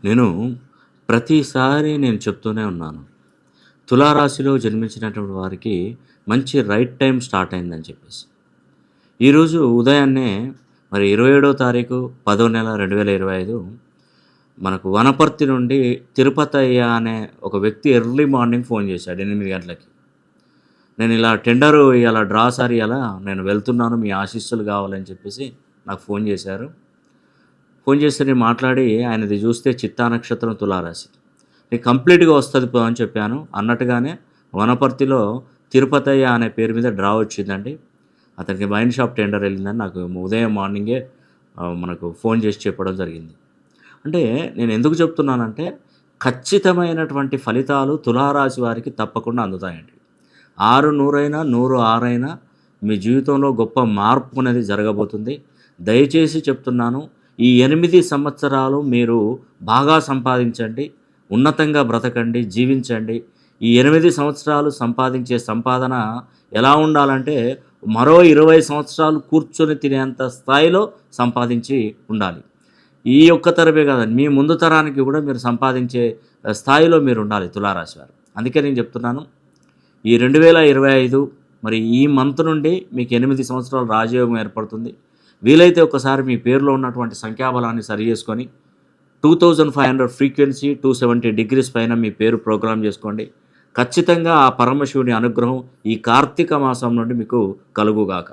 నేను ప్రతిసారి చెప్తూనే ఉన్నాను. తులారాశిలో జన్మించినటువంటి వారికి మంచి రైట్ టైం స్టార్ట్ అయిందని చెప్పేసి. ఈరోజు ఉదయాన్నే మరి 27వ తారీఖు 10వ నెల 2025 మనకు వనపర్తి నుండి తిరుపతయ్య అనే ఒక వ్యక్తి ఎర్లీ మార్నింగ్ ఫోన్ చేశాడు 8 గంటలకి. నేను ఇలా టెండరు ఇయాల డ్రా సార్ ఇయాల నేను వెళ్తున్నాను మీ ఆశీస్సులు కావాలని చెప్పేసి నాకు ఫోన్ చేశారు. ఫోన్ చేస్తే నేను మాట్లాడి ఆయనది చూస్తే చిత్తా నక్షత్రం తులారాశి. నీకు కంప్లీట్‌గా వస్తది పో అని చెప్పాను. అన్నట్టుగానే వనపర్తిలో తిరుపతయ్య అనే పేరు మీద డ్రా వచ్చిందండి. అతనికి వైన్ షాప్ టెండర్ వెళ్ళిందని నాకు ఉదయం మార్నింగే మనకు ఫోన్ చేసి చెప్పడం జరిగింది. అంటే నేను ఎందుకు చెప్తున్నానంటే ఖచ్చితమైనటువంటి ఫలితాలు తులారాశి వారికి తప్పకుండా అందుతాయండి. 6 100 100 6 మీ జీవితంలో గొప్ప మార్పు అనేది జరగబోతుంది. దయచేసి చెప్తున్నాను. ఈ 8 సంవత్సరాలు మీరు బాగా సంపాదించండి. ఉన్నతంగా బ్రతకండి, జీవించండి. ఈ 8 సంవత్సరాలు సంపాదించే సంపాదన ఎలా ఉండాలంటే మరో 20 సంవత్సరాలు కూర్చొని తినేంత స్థాయిలో సంపాదించి ఉండాలి. ఈ ఒక్క తరమే కాదండి, మీ ముందు తరానికి కూడా మీరు సంపాదించే స్థాయిలో మీరు ఉండాలి తులారాశి వారు. అందుకే నేను చెప్తున్నాను. ఈ 2025 మరి ఈ మంత్ నుండి మీకు 8 సంవత్సరాలు రాజయోగం ఏర్పడుతుంది. వీలైతే ఒకసారి మీ పేరులో ఉన్నటువంటి సంఖ్యాబలాన్ని సరిచేసుకొని 2500 ఫ్రీక్వెన్సీ 270 డిగ్రీస్ పైన మీ పేరు ప్రోగ్రామ్ చేసుకోండి. ఖచ్చితంగా ఆ పరమశివుని అనుగ్రహం ఈ కార్తీక మాసం నుండి మీకు కలుగుగాక.